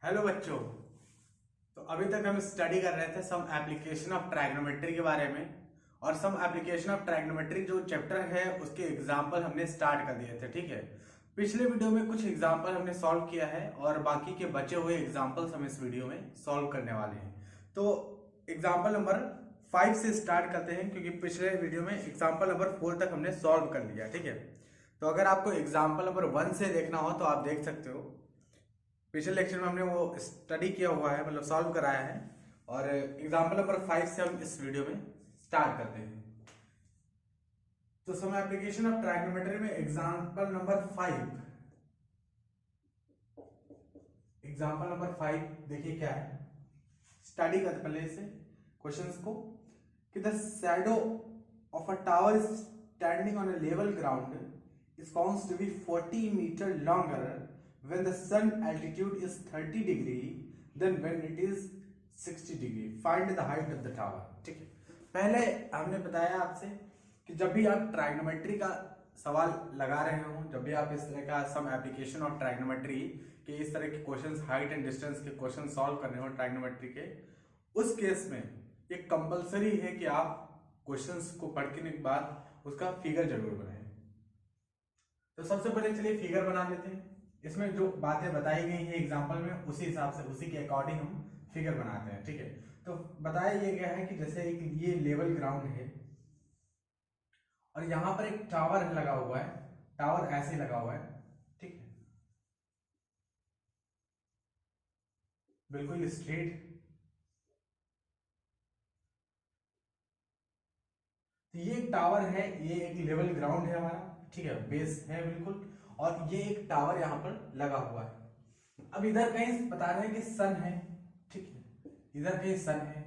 Hello बच्चों। तो अभी तक हम स्टडी कर रहे थे सम एप्लीकेशन ऑफ ट्राइग्नोमेट्री के बारे में। और सम एप्लीकेशन ऑफ ट्राइग्नोमेट्री जो चैप्टर है उसके एग्जाम्पल हमने स्टार्ट कर दिए थे। ठीक है, पिछले वीडियो में कुछ एग्जाम्पल हमने सॉल्व किया है और बाकी के बचे हुए एग्जाम्पल्स हम इस वीडियो में सॉल्व करने वाले हैं। तो एग्जाम्पल नंबर 5 से स्टार्ट करते हैं, क्योंकि पिछले वीडियो में एग्जाम्पल नंबर 4 तक हमने सॉल्व कर लिया। ठीक है, तो अगर आपको एग्जाम्पल नंबर 1 से देखना हो तो आप देख सकते हो। पिछले लेक्चर में हमने वो स्टडी किया हुआ है, मतलब सॉल्व कराया है। और एग्जाम्पल नंबर 5 से हम इस वीडियो में स्टार्ट करते हैं। तो सम एप्लीकेशन ऑफ ट्राइग्नोमेट्री में एग्जाम्पल नंबर 5, एग्जाम्पल नंबर 5 देखिए क्या है। स्टडी करते पहले इसे क्वेश्चंस को कि the shadow of a tower standing on a level ground is found to be 40 meter longer when the sun altitude is 30 degree than when it is 60 degree. Find the height of the tower. ठीक है, पहले हमने बताया आपसे कि जब भी आप ट्राइग्नोमेट्री का सवाल लगा रहे हो, जब भी आप इस तरह का सम एप्लीकेशन ऑफ ट्राइग्नोमेट्री के इस तरह के क्वेश्चंस, हाइट एंड डिस्टेंस के क्वेश्चन सॉल्व करने हो ट्राइग्नोमेट्री के, उस केस में ये कंपलसरी है कि आप क्वेश्चंस को पढ़ने के बाद उसका फिगर जरूर बनाएं। तो सबसे पहले चलिए फिगर बना लेते हैं। इसमें जो बातें बताई गई हैं एग्जाम्पल में, उसी हिसाब से, उसी के अकॉर्डिंग हम फिगर बनाते हैं। ठीक है, तो बताया ये गया है कि जैसे एक ये लेवल ग्राउंड है और यहां पर एक टावर लगा हुआ है, टावर ऐसे लगा हुआ है। ठीक है, बिल्कुल स्ट्रेट। तो ये एक टावर है, ये एक लेवल ग्राउंड है हमारा। ठीक है, बेस है बिल्कुल, और ये एक टावर यहाँ पर लगा हुआ है। अब इधर कहीं बता रहे हैं कि सन है। ठीक है, इधर कहीं सन है।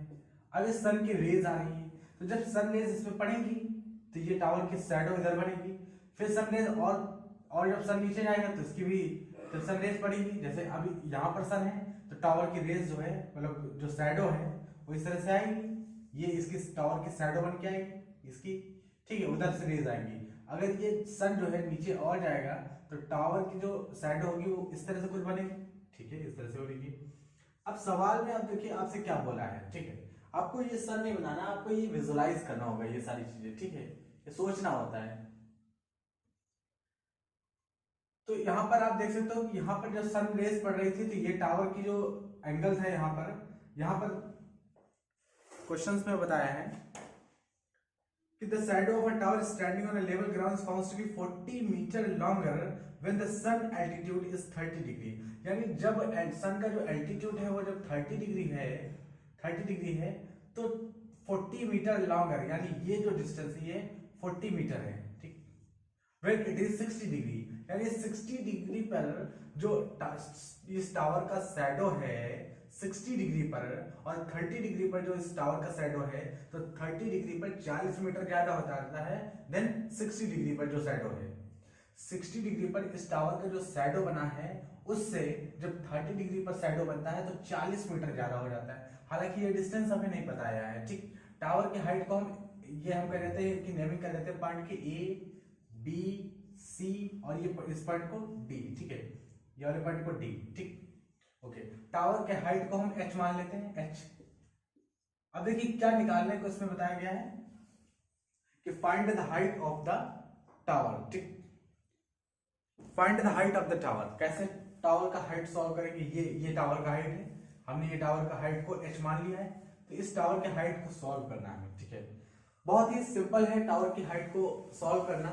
अब इस सन की रेज आ रही है, तो जब सन रेज इसमें पड़ेगी तो ये टावर की शैडो इधर बनेगी। फिर सन रेज और जब सन नीचे जाएगा तो इसकी भी जब सन रेज पड़ेगी, जैसे अभी यहाँ पर सन है तो टावर की रेज जो है, मतलब जो शैडो है वो इस तरह से आएगी। ये इसकी टावर की शैडो बन के आएगी इसकी। ठीक है, उधर से रेज आएंगी। अगर ये सन जो है नीचे और जाएगा तो टावर की जो शैडो होगी वो इस तरह से कुछ बनेगी। ठीक है, इस तरह से बनेगी। अब सवाल में आप देखिए आपसे क्या बोला है। ठीक है, आपको ये सन नहीं बनाना, आपको ये विजुलाइज करना होगा ये सारी चीजें। ठीक है, ये सोचना होता है। तो यहाँ पर आप देख सकते हो कि यहाँ पर जब सन रेज पड़ रही थी तो ये टावर की जो एंगल है यहाँ पर क्वेश्चंस में बताया है कि the shadow of a tower standing on a level ground is found to be 40 meter longer when the sun altitude is 30 degree. यानी जब सन का जो एल्टीट्यूड है वो जब 30 डिग्री है तो 40 मीटर लॉन्गर, यानी ये जो डिस्टेंस है ये 40 मीटर है। ठीक, when it is 60 डिग्री, यानी 60 डिग्री पर जो इस टावर का शैडो है 60 डिग्री पर, और 30 डिग्री पर जो इस टावर का शैडो है, तो 30 डिग्री पर 40 मीटर ज्यादा हो जाता है देन 60 डिग्री पर जो शैडो है। 60 डिग्री पर इस टावर का जो शैडो बना है उससे जब 30 डिग्री पर शैडो बनता है तो 40 मीटर ज्यादा हो जाता है। हालांकि ये डिस्टेंस हमें नहीं बताया है। ठीक, टावर की हाइट को हम कह देते हैं कि नेमिंग कर देते हैं पॉइंट के A, B, C और ये इस पॉइंट को D। ठीक है, ये वाले पॉइंट को D। ठीक, ओके, टावर के हाइट को हम h मान लेते हैं, h। अब देखिए क्या निकालने को इसमें बताया गया है कि find the height of the tower. ठीक, find the height of the tower. कैसे टावर का हाइट सॉल्व करेंगे? ये टावर का हाइट है, हमने ये टावर का हाइट को h मान लिया है, तो इस टावर के हाइट को सॉल्व करना है। ठीक है, बहुत ही सिंपल है टावर की हाइट को सॉल्व करना।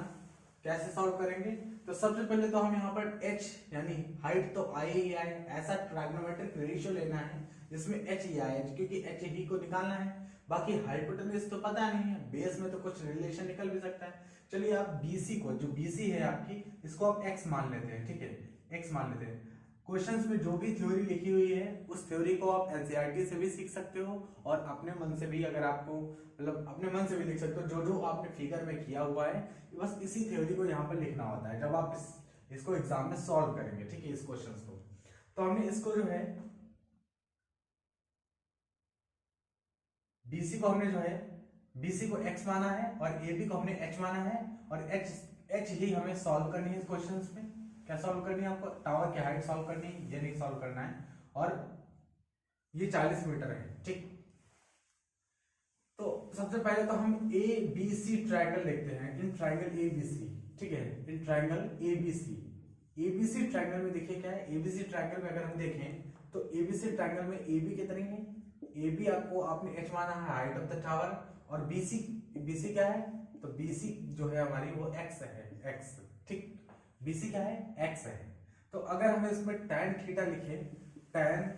कैसे सॉल्व करेंगे? तो सबसे पहले तो हम यहाँ पर h यानी हाइट तो आए ही आए, ऐसा ट्राइग्नोमेट्रिक रेशियो लेना है जिसमें h ही आए, क्योंकि h ही को निकालना है। बाकी हाइपोटेन्यूज तो पता नहीं है, बेस में तो कुछ रिलेशन निकल भी सकता है। चलिए आप BC को, जो BC है आपकी, इसको आप x मान लेते हैं। ठीक है, x मान लेते हैं। क्वेश्चंस में जो भी थ्योरी लिखी हुई है उस थ्योरी को आप एनसीईआरटी से भी सीख सकते हो और अपने मन से भी, अगर आपको मतलब अपने मन से भी लिख सकते हो। जो जो आपने फिगर में किया हुआ है बस इसी थ्योरी को यहाँ पर लिखना होता है जब आप इसको एग्जाम में सॉल्व करेंगे। ठीक है, इस क्वेश्चंस को तो हमने इसको जो है BC को हमने जो है BC को x माना है और AB को हमने h माना है, और h ही हमें सॉल्व करनी है इस क्वेश्चंस में। क्या सॉल्व करनी है? आपको टावर की हाइट सॉल्व करनी है, ये नहीं सॉल्व करना है। और ये 40 मीटर है। ठीक, तो सबसे पहले तो हम ए बी सी ट्राइंगल देखते हैं, इन ट्राइंगल ए बी सी। ठीक है, in triangle A B C. A B C triangle में देखिए क्या है, ए बी सी ट्राइंगल में अगर हम देखें तो ए बी सी ट्राइंगल में ए बी कितनी है, ए बी आपको आपने एच माना है हाइट ऑफ द टावर, और बी सी क्या है, तो बी सी जो है हमारी वो एक्स है, एक्स। ठीक, बी सी क्या है, एक्स है। तो अगर हम इसमें tan थीटा लिखे, tan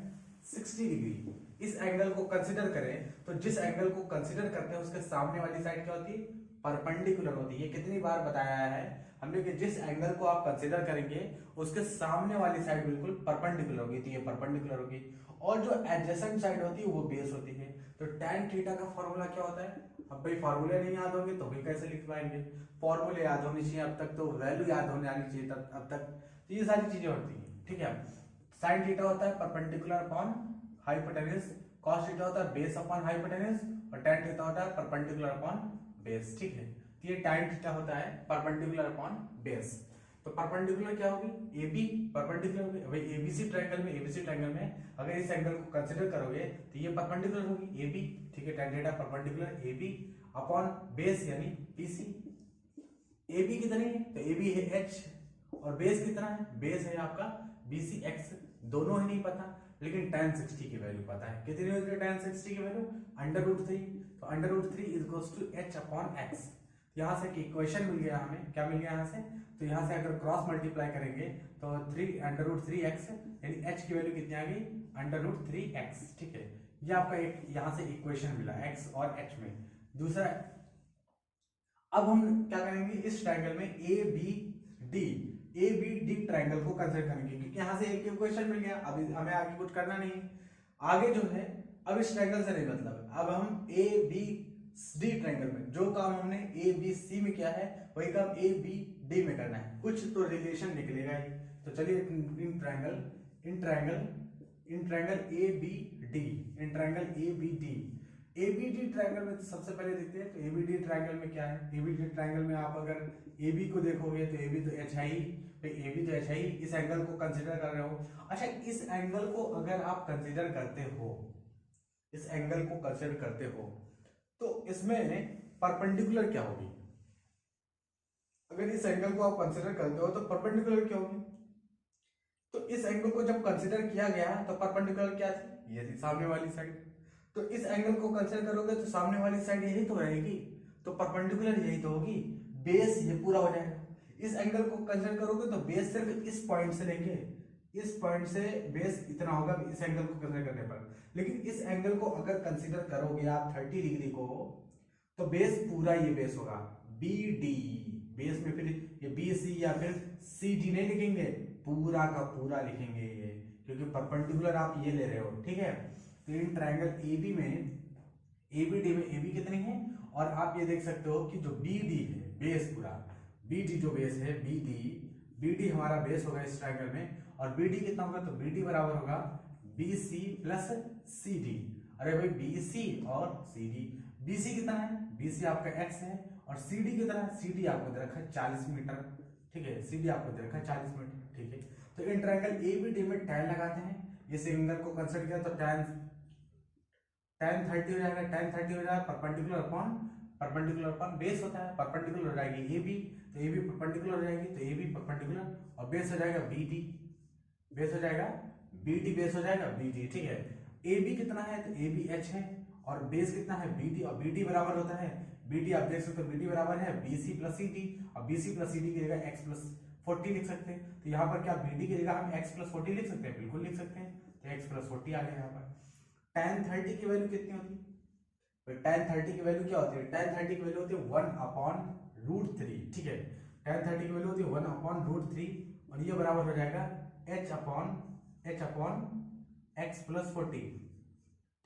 60 डिग्री इस एंगल को कंसीडर करें, तो जिस एंगल को कंसीडर करते हैं उसके सामने वाली साइड क्या होती है, परपेंडिकुलर होती है। ये कितनी बार बताया है हमने कि जिस एंगल को आप कंसीडर करेंगे उसके सामने वाली साइड बिल्कुल परपेंडिकुलर होगी, तो ये परपेंडिकुलर होगी, और जो एडजेसेंट साइड होती है वो बेस होती है। तो tan थीटा का फॉर्मूला क्या होता है, अब भाई फार्मूले नहीं याद होंगे तो भी कैसे लिख पाएंगे, फॉर्मूले याद होने चाहिए अब तक, तो वैल्यू याद होने आनी चाहिए अब तक, तो ये सारी चीजें होती हैं। ठीक है, साइन थीटा होता है perpendicular upon hypotenuse, cos theta होता है बेस अपॉन हाइपोटेन्यूज, और tan थीटा होता है परपेंडिकुलर अपॉन बेस। ठीक है, तो ये tan थीटा होता है परपेंडिकुलर अपॉन बेस। तो परपेंडिकुलर क्या होगी, ए बी परपेंडिकुलर होगी। भाई एबीसी ट्रायंगल में अगर इस एंगल को कंसीडर करोगे तो ये परपेंडिकुलर होगी ए बी। ठीक है, tan theta perpendicular A B upon base यानी बीसी। ए बी कितनी है, तो ए बी है एच, और बेस कितना है, बेस है आपका बीसी एक्स। दोनों ही नहीं पता, लेकिन tan 60 की वैल्यू पता है। कितनी होती है tan 60 की वैल्यू, √3। तो √3 equals to h upon x. यहाँ से इक्वेशन मिल गया हमें, क्या मिल गया यहाँ से, तो यहाँ से अगर क्रॉस मल्टीप्लाई करेंगे तो 3√3x यानी h की वैल्यू कितनी आ गई, √3x। ठीक है, ये आपका एक यहाँ से इक्वेशन मिला x और h में। दूसरा, अब हम क्या करेंगे, इस ट्रायंगल में ए बी डी ट्रायंगल को कंसीडर करेंगे, क्योंकि यहाँ से एक इक्वेशन मिल गया, अभी हमें आगे कुछ करना नहीं। आगे जो है अब इस ट्रायंगल से नहीं मतलब, अब हम ए बी डी ट्रायंगल में जो काम हमने ए बी सी में किया है वही काम ए बी डी में करना है, कुछ तो रिलेशन निकलेगा ही। तो चलिए in triangle A B D, in triangle A B D, A B D triangle में सबसे पहले देखते हैं। तो ए बी डी ट्रायंगल में क्या है, ए बी डी ट्रायंगल में आप अगर ए बी को देखोगे तो ए बी तो एच आई, ए बी तो एच आई, इस एंगल को कंसीडर कर रहे हो। अच्छा, इस एंगल को अगर आप कंसीडर करते हो, इस एंगल को कंसीडर करते हो तो इसमें परपेंडिकुलर क्या होगी, अगर इस एंगल को आप कंसीडर करते हो तो परपेंडिकुलर क्या होगी। तो इस एंगल को जब कंसीडर किया गया तो परपेंडिकुलर क्या थी, ये थी सामने वाली साइड। तो इस एंगल को कंसीडर करोगे तो सामने वाली साइड यही तो रहेगी, तो परपेंडिकुलर यही तो होगी, बेस ये पूरा हो जाएगा। इस एंगल को कंसीडर करोगे तो बेस सिर्फ इस पॉइंट से लेंगे, इस पॉइंट से बेस इतना होगा इस एंगल को कंसीडर करने पर। लेकिन इस एंगल को अगर कंसीडर करोगे आप 30 डिग्री को, तो बेस पूरा ये बेस होगा बी डी, बेस में फिर ये बी सी या फिर सी डी नहीं लिखेंगे, पूरा का पूरा लिखेंगे ये, क्योंकि परपेंडिकुलर आप ये ले रहे हो। ठीक है, तो इन ट्रायंगल ए बी में, ए बी डी में ए बी कितनी है, और आप ये देख सकते हो कि जो बी डी है बेस पूरा, बी डी जो बेस है बी डी हमारा बेस होगा इस ट्रायंगल में, और बी डी कितना होगा, तो बी डी बराबर होगा B C plus C D. अरे भाई बी सी और सी डी, बी सी कितना है, बी सी आपका एक्स है, और सी डी कितना है, सी डी आपको दे रखा है 40 मीटर। ठीक है, सी डी आपको दे रखा है 40 मीटर। ठीक है, तो in triangle A B D में tan लगाते हैं, इस एंगल को कंसीडर किया तो tan 30 हो जाएगा, tan 30 हो जाएगा परपेंडिकुलर अपॉन बेस होता है, परपेंडिकुलर हो जाएगी ए बी, तो ए बी परपेंडिकुलर हो जाएगी, तो ए बी परपेंडिकुलर, और बेस हो जाएगा बी डी, बेस हो जाएगा बी डी, बेस हो जाएगा बी डी। ठीक है, ए बी कितना है, तो ए बी एच है, और बेस कितना है बी डी, और बी डी बराबर होता है, बी डी आप देख सकते हो बी डी बराबर है B C plus C D, और B C plus C D की जगह एक्स प्लस 40 लिख सकते हैं। तो यहाँ पर क्या बी डी की जगह हम एक्स प्लस 40 लिख सकते हैं, बिल्कुल लिख सकते हैं, तो एक्स प्लस 40 आ गया यहाँ पर। tan 30 की वैल्यू कितनी होती है, tan 30 की वैल्यू क्या होती है, tan 30 की वैल्यू होती है 1/√3। ठीक है, tan 30 की वैल्यू होती है 1/√3, और ये बराबर हो जाएगा h अपॉन x प्लस 40।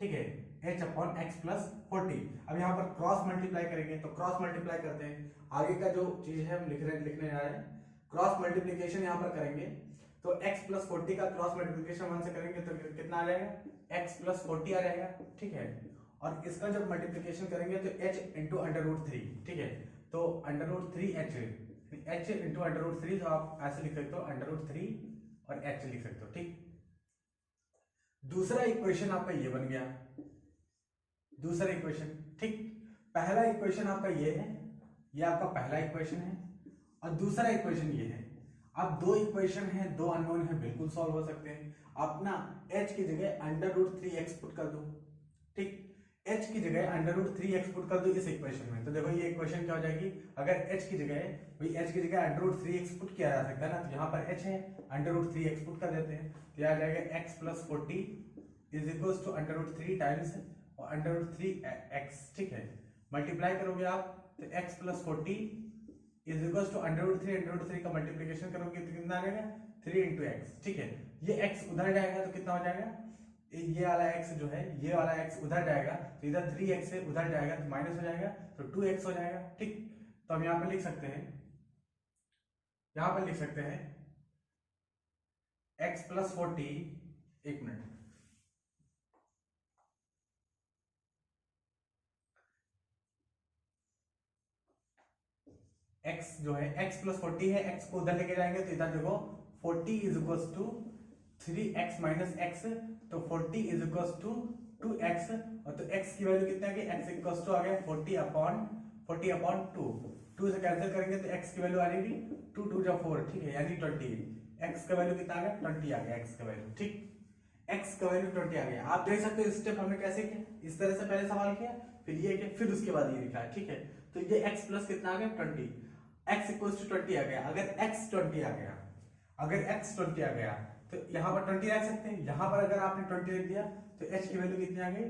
ठीक है, h अपॉन x प्लस 40। अब यहाँ पर क्रॉस मल्टीप्लाई करेंगे, तो क्रॉस मल्टीप्लाई करते हैं, आगे का जो चीज है हम लिखने जा रहे हैं, क्रॉस मल्टीप्लीकेशन यहाँ पर करेंगे, तो x प्लस 40 का क्रॉस मल्टीप्लीकेशन 1 से करेंगे तो कितना आ जाएगा, x प्लस 40 आ जाएगा। ठीक है, और इसका जब मल्टीप्लीकेशन करेंगे तो h इंटू √3। ठीक है, तो √3h, h इंटू √3, तो आप ऐसे लिख सकते हो √3 और h लिख सकते हो। ठीक, दूसरा इक्वेशन आपका ये बन गया, दूसरा इक्वेशन, ठीक। पहला इक्वेशन आपका ये है, ये आपका पहला इक्वेशन है, और दूसरा इक्वेशन ये है। अब दो इक्वेशन है, दो अननोन है, बिल्कुल सॉल्व हो सकते हैं। आप ना h की जगह √3x पुट कर दो, ठीक। h की जगह √3x पुट कर दो इस इक्वेशन में, तो देखो ये इक्वेशन क्या हो जाएगी। अगर h की जगह, भाई h की जगह √3x पुट किया जा सकता है ना, तो यहाँ पर h है, √3x पुट कर देते हैं, तो आ जाएगा x + 40 = √3 टाइम्स और √3x, ठीक है। मल्टीप्लाई करोगे आप तो x + 40 = √3 का मल्टीप्लिकेशन करोगे तो कितना आ जाएगा 3 × x, ठीक है। ये x उधर जाएगा तो कितना हो जाएगा, ये वाला x जो है, ये वाला x उधर जाएगा तो इधर 3x है, उधर जाएगा तो माइनस हो जाएगा, तो 2x हो जाएगा, ठीक। तो हम यहाँ पर लिख सकते हैं, यहाँ पर लिख सकते हैं x + 40, एक मिनट, x जो है x + 40 है, x को उधर लेके जाएंगे तो इधर देखो 40 = 3x - x, तो 40 = 2x, और तो x की वैल्यू कितना है, x = आ गया 40/2, 2 से कैंसिल करेंगे तो x की वैल्यू आ जाएगी 2 × 2 = 4, ठीक है, यानी 20। x का वैल्यू कितना आ गया 20 आ गया, x का वैल्यू, ठीक। x का वैल्यू 20 आ गया। आप देख सकते हो स्टेप हमने कैसे किया, इस तरह से पहले सवाल किया, फिर ये किया, फिर उसके बाद ये लिखा है, ठीक है। तो ये x प्लस कितना आ गया 20, x = 20 आ गया। अगर x 20 आ गया, अगर x 20 आ गया तो यहाँ पर 20 रख सकते हैं। यहाँ पर अगर आपने 20 लिख दिया तो h की वैल्यू कितनी आ गई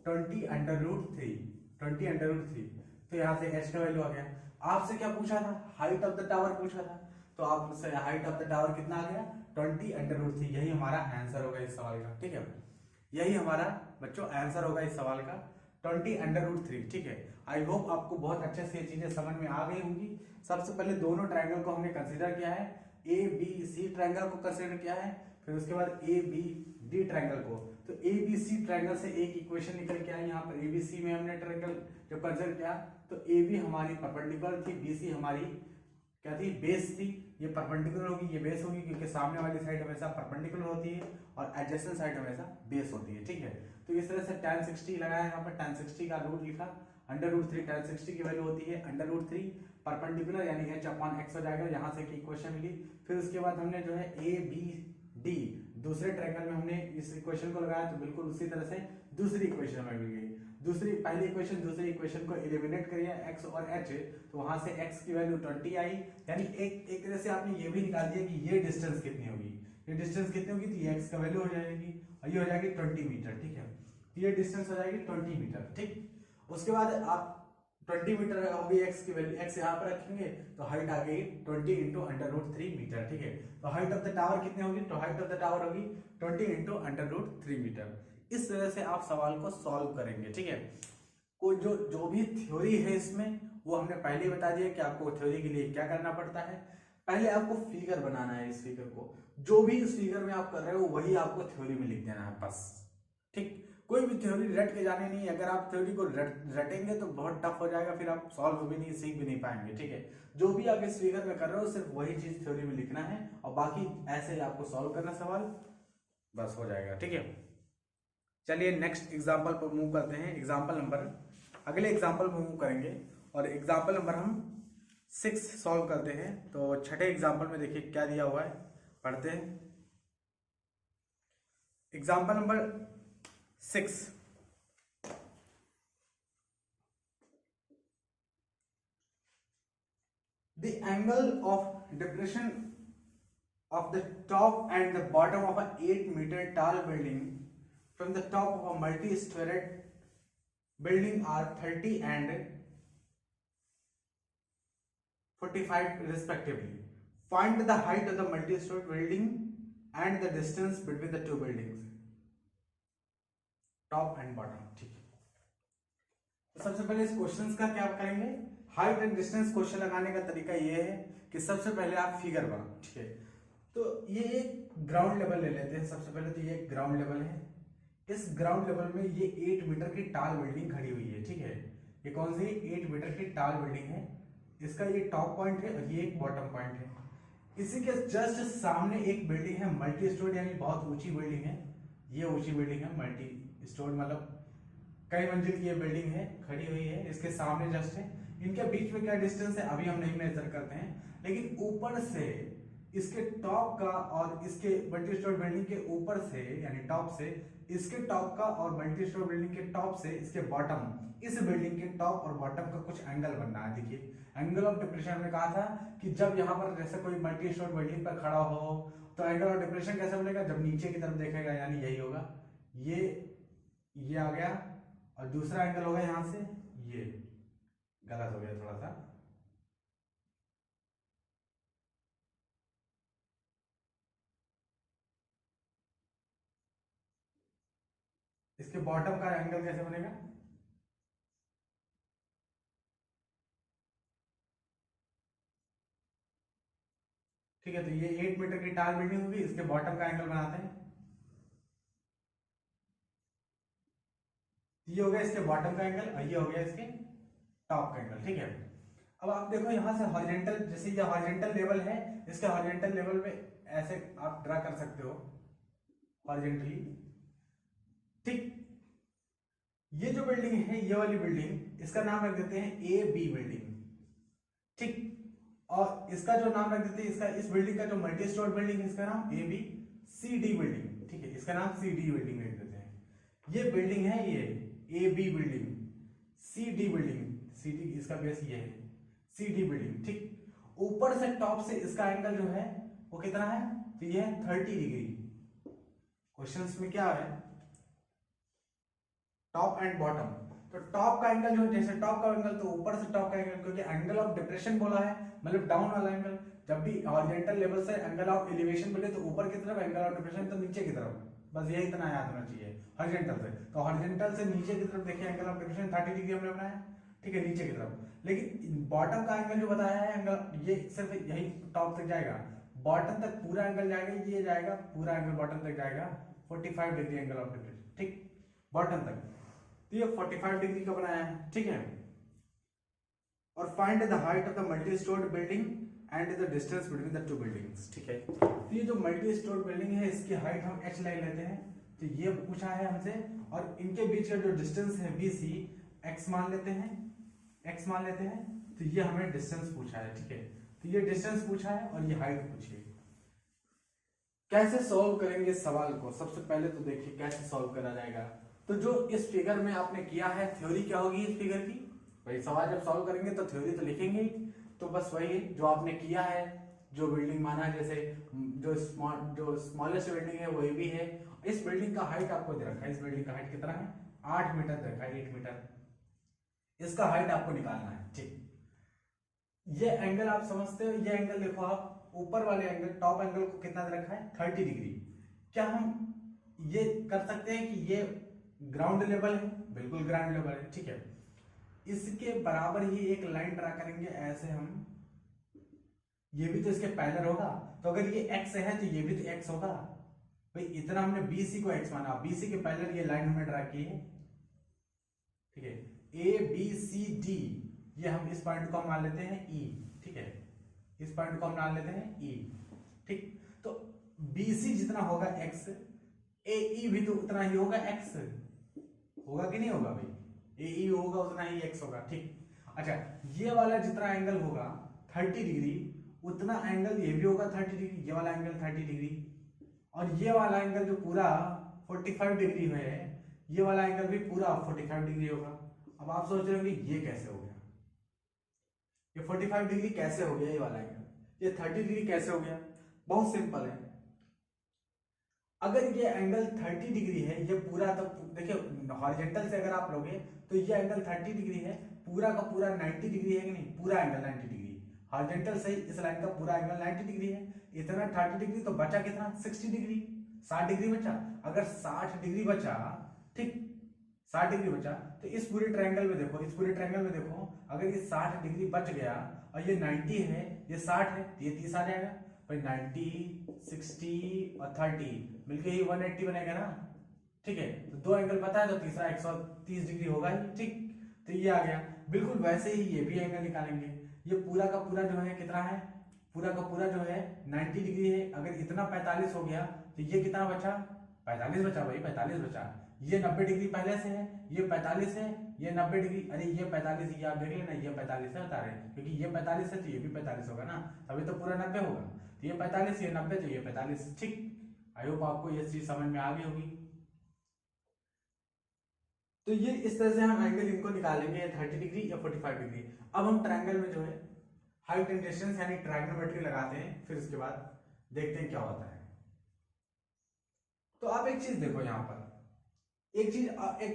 20√3, 20√3, तो यहाँ से h का वैल्यू आ गया। आपसे क्या पूछा था, हाइट ऑफ द टावर पूछा था, तो आपसे हाइट ऑफ द टावर कितना आ गया 20√3। यही हमारा आंसर होगा इस सवाल का, ठीक है। यही हमारा बच्चों आंसर होगा इस सवाल का 20√3, ठीक है। आई होप आपको बहुत अच्छे से ये चीजें समझ में आ गई होंगी। सबसे पहले दोनों ट्रायंगल को हमने कंसीडर किया है, ABC ट्रायंगल को कंसीडर किया है, फिर उसके बाद ABD ट्रायंगल को। तो ABC ट्रायंगल से एक इक्वेशन निकल के आई, यहाँ पर ABC में हमने ट्रायंगल जो कंसीडर किया, तो AB हमारी परपेंडिकुलर थी, BC हमारी क्या थी, बेस थी। ये परपेंडिकुलर होगी, ये बेस होगी, क्योंकि सामने वाली साइड हमेशा परपेंडिकुलर होती है और एडजेसेंट साइड हमेशा बेस होती है, ठीक है। तो इस तरह से tan 60 लगाया, यहाँ पर tan 60 का रूट लिखा, √3 tan 60 की वैल्यू होती है √3 परपेंडिकुलर, यानी h/x हो जाएगा, यहाँ से इक्वेशन मिली। फिर उसके बाद हमने जो है ABD दूसरे ट्रायंगल में हमने इस इक्वेशन को लगाया, तो बिल्कुल उसी तरह से दूसरी इक्वेशन हमें मिल गई। दूसरी पहली इक्वेशन दूसरी इक्वेशन को एलिमिनेट करिए x और h, तो वहां से x की वैल्यू 20 आई, यानी एक तरह से आपने ये भी निकाल दिया कि ये डिस्टेंस कितनी होगी, ये डिस्टेंस कितनी होगी, तो ये x का वैल्यू हो जाएगी और ये हो जाएगी 20 मीटर, ठीक है। ये डिस्टेंस हो जाएगी 20 मीटर, ठीक। उसके बाद आप 20 मीटर होगी x की वैल्यू, x यहाँ पर रखेंगे तो हाइट आ गई 20 × √3 मीटर, ठीक है। तो हाइट ऑफ द टावर कितनी होगी, तो हाइट ऑफ द टावर होगी 20 × √3 मीटर। इस तरह से आप सवाल को सॉल्व करेंगे, ठीक है। कोई जो भी थ्योरी है इसमें वो हमने पहले ही बता दिया कि आपको थ्योरी के लिए क्या करना पड़ता है। पहले आपको फिगर बनाना है, इस फिगर को जो भी इस फिगर में आप कर रहे हो वही आपको थ्योरी में लिख देना है बस, ठीक। कोई भी थ्योरी रट के जाने नहीं, अगर आप थ्योरी को रटेंगे तो बहुत टफ हो जाएगा, फिर आप सॉल्व भी नहीं, सीख भी नहीं पाएंगे, ठीक है। जो भी आप इस फिगर में कर रहे हो सिर्फ वही चीज थ्योरी में लिखना है और बाकी ऐसे आपको सॉल्व करना सवाल, बस हो जाएगा, ठीक है। चलिए नेक्स्ट एग्जाम्पल पर मूव करते हैं। एग्जाम्पल नंबर, अगले एग्जाम्पल पर मूव करेंगे और एग्जाम्पल नंबर हम 6 सॉल्व करते हैं। तो छठे एग्जाम्पल में देखिए क्या दिया हुआ है, पढ़ते हैं। Example number 6, the angle of depression of the top and the bottom of an 8-meter tall building from the top of a multi-storied building are 30 and 45 respectively. Find the height of the multi-storied building and the distance between the two buildings, top and bottom, ठीक है। तो सबसे पहले इस questions का क्या करेंगे, height and distance question लगाने का तरीका ये है कि सबसे पहले आप फिगर बनाओ, ठीक है। तो ये एक ग्राउंड लेवल ले लेते हैं सबसे पहले, तो ये एक ग्राउंड लेवल है। इस ग्राउंड लेवल में ये 8 मीटर की टाल बिल्डिंग खड़ी हुई है, ठीक है। ये कौन सी 8 मीटर की टाल बिल्डिंग है, इसका ये टॉप पॉइंट है और ये एक बॉटम पॉइंट है। इसी के जस्ट सामने एक बिल्डिंग है मल्टी स्टोरी, यानी बहुत ऊंची बिल्डिंग है, ये ऊंची बिल्डिंग है, मल्टी स्टोर, मतलब कई मंजिल की ये बिल्डिंग है, खड़ी हुई है, इसके सामने जस्ट है। इनके बीच में क्या डिस्टेंस है अभी हम नहीं मेजर करते हैं, लेकिन ऊपर से इसके टॉप का और इसके मल्टी स्टोर बिल्डिंग के ऊपर से, यानी टॉप से इसके टॉप का और मल्टी स्टोर बिल्डिंग के टॉप से इसके बॉटम, इस बिल्डिंग के टॉप और बॉटम का कुछ एंगल बनना है। देखिए एंगल ऑफ डिप्रेशन में कहा था कि जब यहाँ पर जैसे कोई मल्टी स्टोर बिल्डिंग पर खड़ा हो तो एंगल ऑफ डिप्रेशन कैसे बनेगा, जब नीचे की तरफ देखेगा, यानी यही होगा, ये आ गया, और दूसरा एंगल होगा यहां से, ये गलत हो गया थोड़ा सा, इसके बॉटम का एंगल कैसे बनेगा, ठीक है। तो ये 8 मीटर की टाल बिल्डिंग होगी, इसके बॉटम का एंगल बनाते हैं, ये हो गया इसके बॉटम का एंगल और ये हो गया इसके टॉप का एंगल, ठीक है। अब आप देखो यहां से हॉरिजॉन्टल, जैसे ये हॉरिजॉन्टल लेवल है, इसके हॉरिजॉन्टल लेवल पे ऐसे आप ड्रा कर सकते हो हॉरिजॉन्टली, ठीक। ये जो बिल्डिंग है, ये वाली बिल्डिंग, इसका नाम रख देते हैं ए बी बिल्डिंग, ठीक। और इसका जो नाम रख देते हैं, इसका इस बिल्डिंग का जो मल्टी स्टोर बिल्डिंग है, इसका नाम A B C D building, ठीक है, इसका नाम सी डी बिल्डिंग रख देते हैं। ये बिल्डिंग है, ये A B building, C D building, C D इसका बेस ये है, सी डी बिल्डिंग, ठीक। ऊपर से टॉप से इसका एंगल जो है वो कितना है, तो ये है 30 डिग्री। क्वेश्चंस में क्या है, टॉप एंड बॉटम, तो टॉप का एंगल जो है, जैसे टॉप का एंगल तो ऊपर से टॉप का एंगल, क्योंकि एंगल ऑफ डिप्रेशन बोला है, मतलब डाउन वाला एंगल। जब भी हॉरिजॉन्टल लेवल से एंगल ऑफ एलिवेशन बोले तो ऊपर की तरफ, एंगल ऑफ डिप्रेशन तो नीचे की तरफ, बस ये इतना याद होना चाहिए। हॉरिजॉन्टल से, तो हॉरिजॉन्टल से नीचे की तरफ देखिए एंगल ऑफ डिप्रेशन 30 डिग्री हमने बनाया, ठीक है, नीचे की तरफ। लेकिन बॉटम का एंगल जो बताया है एंगल, ये सिर्फ यही टॉप तक जाएगा, बॉटम तक पूरा एंगल जाएगा, ये जाएगा पूरा एंगल बॉटम तक जाएगा, 45 डिग्री एंगल ऑफ डिप्रेशन, ठीक, बॉटम तक। तो ये 45 डिग्री का बनाया है, ठीक है। और find the height of the multi stored building and the distance between the two buildings, ठीक है। तो ये जो मल्टी स्टोर्ड बिल्डिंग है, इसकी हाइट हम h ले लेते हैं, तो ये पूछा है हमसे, और इनके बीच का जो डिस्टेंस है BC, x मान लेते हैं, x मान लेते हैं, तो ये हमें डिस्टेंस पूछा है, ठीक है। तो ये डिस्टेंस पूछा है और ये हाइट पूछी है। कैसे सॉल्व करेंगे इस सवाल को, सबसे पहले तो देखिए कैसे सॉल्व करा जाएगा। तो जो इस फिगर में आपने किया है, थ्योरी क्या होगी इस फिगर की, भाई सवाल जब सॉल्व करेंगे तो थ्योरी तो लिखेंगे ही, तो बस वही जो आपने किया है, जो बिल्डिंग माना है, जैसे जो स्मॉलेस्ट बिल्डिंग है वही भी है। इस बिल्डिंग का हाइट आपको दे रखा है, इस बिल्डिंग का हाइट कितना है, 8 मीटर दे रखा है, 8 मीटर, इसका हाइट आपको निकालना है, ठीक। ये एंगल आप समझते हो, ये एंगल देखो आप, ऊपर वाले एंगल, टॉप एंगल को कितना दे रखा है, 30 डिग्री। क्या हम ये कर सकते हैं कि ये ग्राउंड लेवल है, बिल्कुल ग्राउंड लेवल है, ठीक है। इसके बराबर ही एक लाइन ड्रा करेंगे ऐसे हम, ये भी तो इसके पैरेलल होगा, तो अगर ये x है तो ये भी तो x होगा, भाई इतना हमने BC को x माना, BC के पैरेलल ये लाइन हमने ड्रा की है, ठीक है। ABCD, ये हम इस पॉइंट को हम मान लेते हैं E, ठीक है, इस पॉइंट को हम मान लेते हैं E, ठीक। तो BC जितना होगा x, AE भी तो उतना ही होगा x, होगा कि नहीं होगा भाई, AE होगा उतना ही x होगा, ठीक। अच्छा, ये वाला जितना एंगल होगा 30 डिग्री, उतना एंगल ये भी होगा 30 डिग्री, ये वाला एंगल 30 डिग्री, और ये वाला एंगल जो पूरा 45 डिग्री है, ये वाला एंगल भी पूरा 45 डिग्री होगा। अब आप सोच रहे होंगे ये कैसे हो गया, ये 45 डिग्री कैसे हो गया, ये वाला एंगल, ये 30 डिग्री कैसे हो गया, बहुत सिंपल है। अगर ये एंगल 30 डिग्री है, ये पूरा, तो देखिए हॉरिजॉन्टल से अगर आप लोगे तो ये एंगल 30 डिग्री है, पूरा का पूरा 90 डिग्री है कि नहीं, पूरा एंगल 90 डिग्री, हॉरिजॉन्टल से इस लाइन का पूरा एंगल 90 डिग्री है, इतना 30 डिग्री, तो बचा कितना, 60 डिग्री, 60 डिग्री बचा। अगर 60 डिग्री बचा, ठीक, 60 डिग्री बचा, तो इस पूरे ट्रायंगल में देखो, इस पूरे ट्रायंगल में देखो, अगर ये 60 डिग्री बच गया और ये 90 है, ये 60 है, तो ये 30 आ जाएगा भाई, 90, 60 और 30 मिलके ही 180 बनेगा ना, ठीक है। तो दो एंगल पता है, तो तीसरा 130 डिग्री होगा ही, ठीक। तो ये आ गया। बिल्कुल वैसे ही ये भी एंगल निकालेंगे, ये पूरा का पूरा जो है कितना है, पूरा का पूरा जो है 90 डिग्री है, अगर इतना 45 हो गया तो ये कितना बचा 45 बचा भाई, 45 बचा। ये 90 डिग्री पहले से है, ये 45 है, ये 90 डिग्री, अरे ये 45, ये आप देख लेना, ये 45 है बता रहे हैं, क्योंकि ये 45 है तो ये भी 45 होगा ना, तभी तो पूरा 90 होगा। तो ये 45, ये 90, तो ये 45। ठीक, आई होप आपको ये चीज समझ में आ गई होगी। तो ये इस तरह से हम एंगल इनको निकालेंगे, 30 डिग्री या 45 डिग्री। अब हम ट्रायंगल में जो है हाइट एंड डिस्टेंस यानी ट्रायगोनोमेट्री लगाते हैं, फिर उसके बाद देखते हैं क्या होता है। तो आप एक चीज देखो, यहाँ पर एक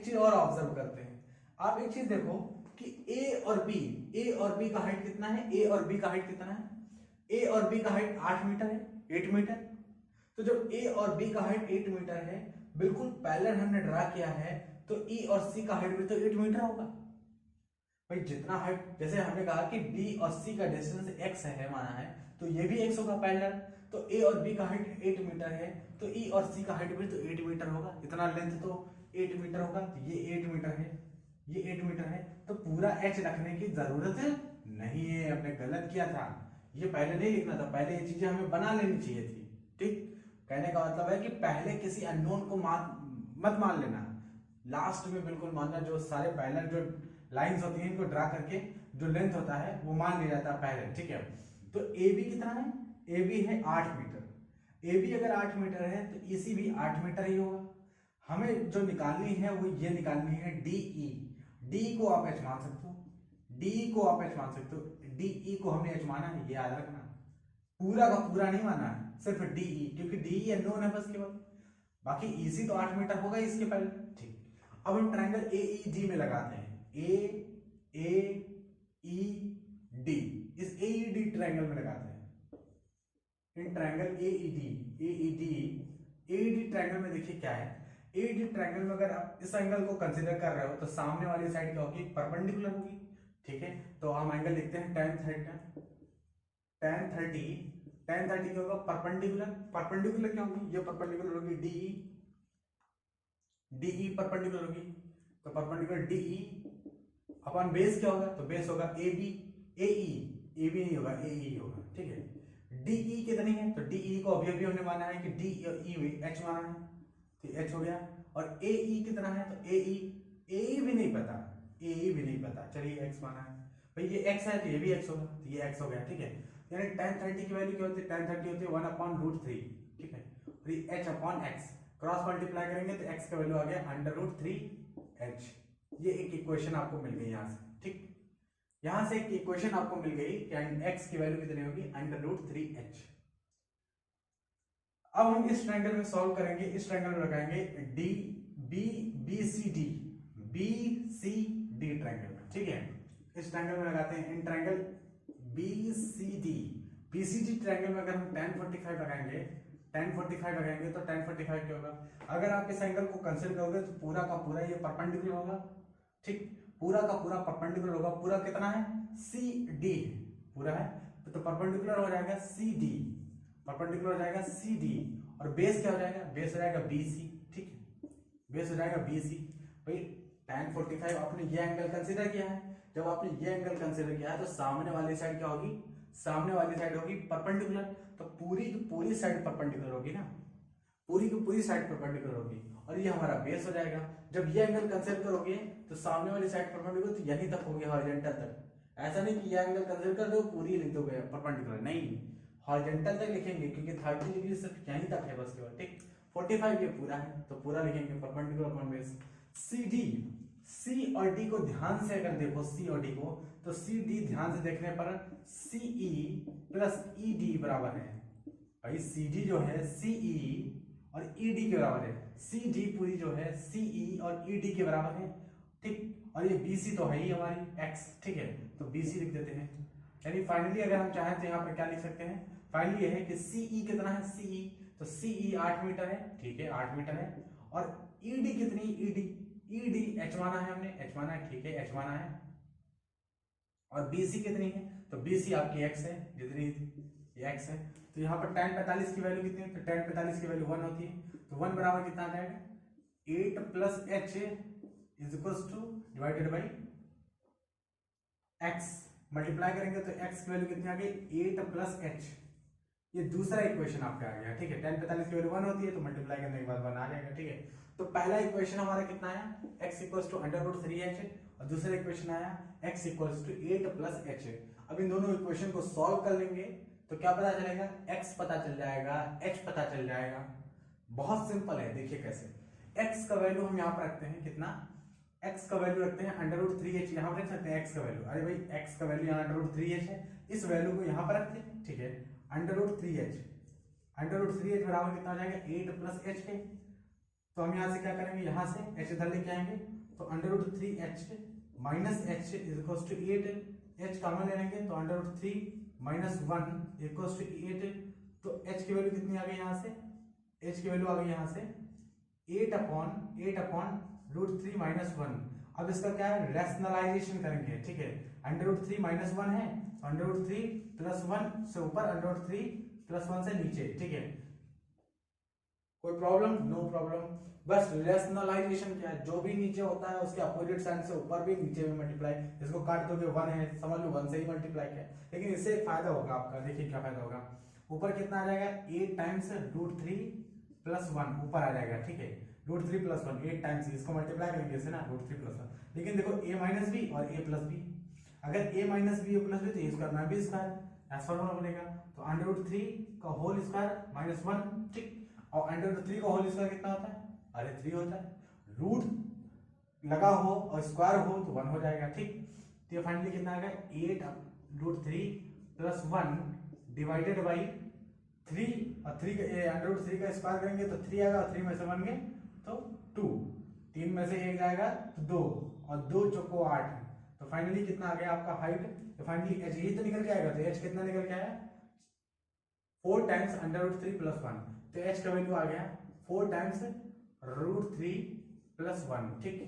चीज और ऑब्जर्व करते हैं। आप एक चीज देखो कि ए और बी का हाइट कितना है, ए और बी का हाइट कितना है, ए और बी का हाइट 8 मीटर है, 8 मीटर। तो जब ए और बी का हाइट 8 मीटर है, बिल्कुल पैरेलल हमने ड्रा किया है, तो ई और सी का हाइट भी तो 8 मीटर होगा भाई। जितना हाइट, जैसे हमने कहा कि बी और सी का डिस्टेंस x है माना है, तो ये भी x होगा पैरेलल। तो ए और बी का हाइट 8 मीटर है, तो ई और सी का हाइट भी तो 8 मीटर होगा, इतना लेंथ तो 8 मीटर होगा। तो ये 8 मीटर है, ये 8 मीटर है, तो पूरा h रखने की जरूरत नहीं है, हमने गलत किया था, ये पहले नहीं लिखना था, पहले ये चीजें हमें बना लेनी चाहिए थी। ठीक, कहने का मतलब है कि पहले किसी अननोन को मत मान लेना, लास्ट में बिल्कुल मानना। जो सारे पैरेलल जो लाइंस होती हैं इनको ड्रा करके जो लेंथ होता है वो मान लिया जाता है पहले। ठीक है, तो ए बी कितना है, ए बी है 8 मीटर। ए बी अगर 8 मीटर है तो ई सी भी 8 मीटर ही होगा। हमें जो निकालनी है वो ये निकालनी है डी ई। डी को आप एच मान सकते हो, डी को आप एच मान सकते हो, डी ई को हमने एच माना है, ये याद रखना, पूरा का पूरा नहीं माना है, सिर्फ डी ई, क्योंकि डी ई अननोन है बस केवल, बाकी ई सी तो 8 मीटर होगा इसके पहले। ठीक, अब हम ट्रायंगल ए ई डी में लगाते हैं, ए ई डी, इस ए ई डी ट्रायंगल में लगाते हैं। In triangle A E D triangle में देखिए क्या है, ए ई डी ट्रायंगल में अगर आप इस एंगल को कंसीडर कर रहे हो तो सामने वाली साइड क्या होगी, परपेंडिकुलर होगी। ठीक है, तो हम एंगल लिखते हैं tan 30 क्या होगा, परपेंडिकुलर। परपेंडिकुलर क्या होगी, ये परपेंडिकुलर होगी डीई परपेंडिकुलर होगी, तो परपेंडिकुलर डीई अपन बेस क्या होगा, तो बेस होगा ए बी, ए बी नहीं होगा, ए ई होगा। ठीक है, डीई कितनी है, तो डीई को अभी अभी हमने माना है कि डी ई एच माना है, तो एच हो गया। और ए ई कितना है, तो ए ई भी नहीं पता, ए ई भी नहीं पता, चलिए एक्स माना है भाई, ये एक्स है तो ये भी एक्स होगा, तो ये एक्स हो गया। ठीक है, यानी tan 30 की वैल्यू क्या होती है, tan 30 होती है 1/√3। ठीक है, और ये h upon x cross multiply करेंगे तो x का वैल्यू आ गया √3h। ये एक इक्वेशन आपको मिल गई यहाँ से। ठीक, यहां से एक इक्वेशन आपको मिल गई कि x की वैल्यू कितनी होगी, √3h। अब हम इस ट्रायंगल में सॉल्व करेंगे, इस ट्रायंगल में लगाएंगे D B C D triangle. ठीक है, इस ट्रायंगल में लगाते हैं in triangle B C D triangle में अगर हम tan 45 लगाएंगे, तो tan 45 क्या होगा, अगर आप इस एंगल को कंसीडर करोगे तो पूरा का पूरा ये परपेंडिकुलर होगा। ठीक, पूरा का पूरा परपेंडिकुलर होगा, पूरा कितना है, सी डी पूरा है, तो परपेंडिकुलर हो जाएगा सी डी, परपेंडिकुलर हो जाएगा सी डी, और बेस क्या हो जाएगा, बेस हो जाएगा बी सी। ठीक है, बेस हो जाएगा बी सी। भाई tan 45 आपने ये एंगल कंसीडर किया है, जब आपने ये एंगल कंसीडर किया है तो सामने वाली साइड क्या होगी, सामने वाली साइड होगी परपेंडिकुलर, तो पूरी की पूरी साइड परपेंडिकुलर होगी ना, पूरी की पूरी साइड परपेंडिकुलर होगी, और ये हमारा बेस हो जाएगा। जब ये एंगल कंसीडर करोगे तो सामने वाली साइड परपेंडिकुलर, तो यहीं तक होगी हॉरिजॉन्टल तक। ऐसा नहीं कि ये एंगल कंसीडर कर दो पूरी लिख दोगे परपेंडिकुलर, नहीं, हॉरिजॉन्टल तक लिखेंगे, क्योंकि 30 डिग्री सिर्फ यहीं तक है बस केवल। ठीक, 45 ये पूरा है तो पूरा लिखेंगे परपेंडिकुलर अपॉन बेस। सी और डी को ध्यान से अगर देखो, सी और डी को, तो सी डी ध्यान से देखने पर सीई प्लस ई डी बराबर है। भाई सी डी जो है सीई और ई डी के बराबर है, सी डी पूरी जो है सीई और ई डी के बराबर है। ठीक, और ये बी सी तो है ही हमारी एक्स। ठीक है, तो बी सी लिख देते हैं। यानी फाइनली अगर हम चाहें तो यहाँ पर क्या लिख सकते हैं, फाइनली ये है कि सीई कितना है, सीई तो सीई 8 मीटर है। ठीक है, 8 मीटर है, और ई डी कितनी, ई डी एच माना है हमने, एच माना है। ठीक है, एच माना है, और BC कितनी है, तो BC आपकी x है, जितनी ये x है। तो यहाँ पर tan 45 की वैल्यू कितनी है, तो tan 45 की वैल्यू 1 होती है, तो 1 बराबर कितना आ जाएगा, 8 plus h is equals two divided by x, multiply करेंगे तो x की वैल्यू कितनी आ गई, 8 प्लस h, ये दूसरा इक्वेशन आपका आ गया, ठीक है। tan 45 की वैल्यू 1 होती है तो मल्टीप्लाई करने के बाद 1 आ जाएगा, ठीक है। तो पहला इक्वेशन हमारा कितना आया, x इक्वल्स टू √3h, और दूसरा इक्वेशन आया x equals to 8 plus h। अब इन दोनों इक्वेशन को सॉल्व कर लेंगे तो क्या पता चलेगा, x पता चल जाएगा, h पता चल जाएगा। बहुत सिंपल है, देखिए कैसे। x का वैल्यू हम यहाँ पर रखते हैं, कितना, x का वैल्यू रखते हैं √3h, यहाँ पर रख सकते हैं x का वैल्यू। अरे भाई x का वैल्यू यहाँ √3h है, इस वैल्यू को यहाँ पर रखते हैं, ठीक है। √3h बराबर कितना हो जाएगा, 8 प्लस h के। तो हम यहाँ से क्या करेंगे, यहाँ से h इधर लेके आएंगे, तो √3h minus h equals to 8, h common ले लेंगे तो √3 माइनस 1 इक्वल्स टू 8। तो h की वैल्यू कितनी आ गई, यहाँ से h की वैल्यू आ गई यहाँ से 8 अपॉन √3 माइनस 1। अब इसका क्या है, रैशनलाइजेशन करेंगे, ठीक है। √3 माइनस 1 है, √3 प्लस 1 से ऊपर, √3 प्लस 1 से नीचे, ठीक है। कोई प्रॉब्लम, नो प्रॉब्लम। बस रैशनलाइजेशन क्या है, जो भी नीचे होता है उसके अपोजिट साइड से ऊपर भी नीचे भी मल्टीप्लाई। इसको काट दोगे 1 है, समझ लो 1 से ही मल्टीप्लाई किया। लेकिन इससे एक फायदा होगा आपका, देखिए क्या फायदा होगा। ऊपर कितना आ जाएगा, 8 टाइम्स √3 प्लस 1 ऊपर आ जाएगा, ठीक है। √3 प्लस 1 8 टाइम्स, इसको मल्टीप्लाई करेंगे इससे ना, √3 प्लस 1। लेकिन देखो a माइनस बी और a प्लस बी, अगर a minus B plus B तो a square minus B square, ऐसा फॉर्मूला बनेगा। तो √3 का होल स्क्वायर माइनस 1, ठीक। और √3 का होल स्क्वायर कितना होता है, अरे 3 होता है। रूट लगा हो और स्क्वायर हो तो 1 हो जाएगा, ठीक। तो ये फाइनली कितना आ गया, 8 √3 प्लस 1 डिवाइडेड बाई 3, और 3 √3 का स्क्वायर करेंगे तो 3 आएगा, 3 में से 1 गए तो 2, 3 में से 1 जाएगा तो 2, और 2 चौको 8। तो फाइनली कितना आ गया आपका हाइट, तो फाइनली h ही तो निकल के आएगा। तो h कितना निकल के आया, 4 टाइम्स √3 प्लस 1। तो h का वैल्यू आ गया 4 टाइम्स √3 प्लस 1, ठीक।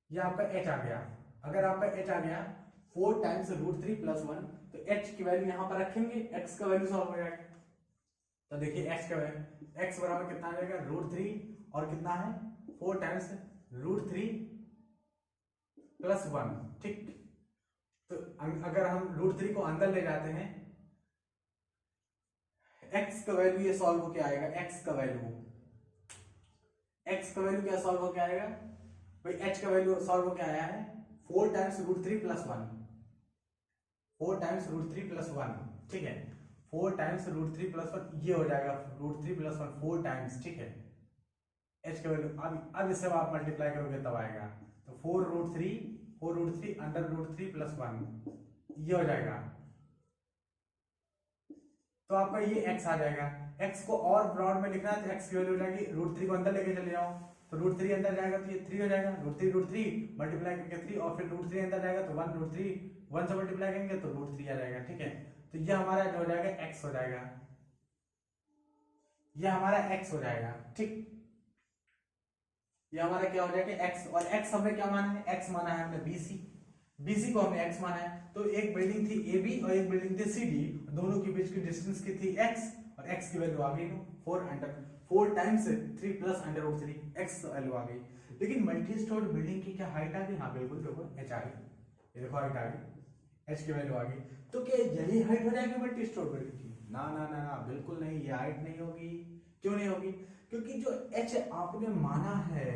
ये आपका h आ गया। अगर आपका h आ गया 4 टाइम्स √3 प्लस 1, तो h की वैल्यू यहां पर रखेंगे, x का वैल्यू सॉल्व हो जाएगा। तो देखिए x का वैल्यू, x बराबर कितना आ जाएगा, √3 और कितना है 4 टाइम्स √3 प्लस 1, ठीक। तो अगर हम √3 को अंदर ले जाते हैं, x का वैल्यू ये सॉल्व होके आएगा, x का वैल्यू क्या सॉल्व होके आएगा भाई, h का वैल्यू सॉल्व होके आया है 4 टाइम्स √3 प्लस 1, 4 टाइम्स √3 प्लस 1, ठीक है। 4 टाइम्स √3 प्लस 1 ये हो जाएगा √3 प्लस 1 4 टाइम्स, ठीक है। h का वैल्यू अब इससे आप मल्टीप्लाई करोगे तब आएगा, तो 4 √3 अंडर √3 प्लस 1 ये हो जाएगा। तो आपका ये x आ जाएगा। x को और ब्रॉड में लिखना है तो x की वैल्यू हो जाएगी, √3 को अंदर लेके चले जाओ तो √3 अंदर जाएगा तो ये 3 हो जाएगा, √3 मल्टीप्लाई करके 3, और फिर √3 अंदर जाएगा तो 1, √3 1 से मल्टीप्लाई करेंगे तो √3 आ जाएगा, ठीक है। तो ये हमारा जो हो जाएगा x हो जाएगा, ये हमारा x हो जाएगा, ठीक। ये हमारा क्या हो जाएगा x, और x हमने क्या माना है, x माना है हमने BC को हमने x माना है। तो एक बिल्डिंग थी AB और एक बिल्डिंग थी CD, दोनों के बीच की डिस्टेंस की थी x, और x की वैल्यू आ गई 4 टाइम्स 3 प्लस √3, x वैल्यू आ गई। लेकिन मल्टी स्टोर बिल्डिंग की क्या हाइट आ गई, हाँ बिल्कुल देखो h आ गई, ये देखो हाइट आ गई, h की वैल्यू आ गई। तो क्या यही हाइट हो जाएगी मल्टी स्टोर बिल्डिंग की, ना ना ना ना बिल्कुल नहीं, ये हाइट नहीं होगी। क्यों नहीं होगी, क्योंकि जो h आपने माना है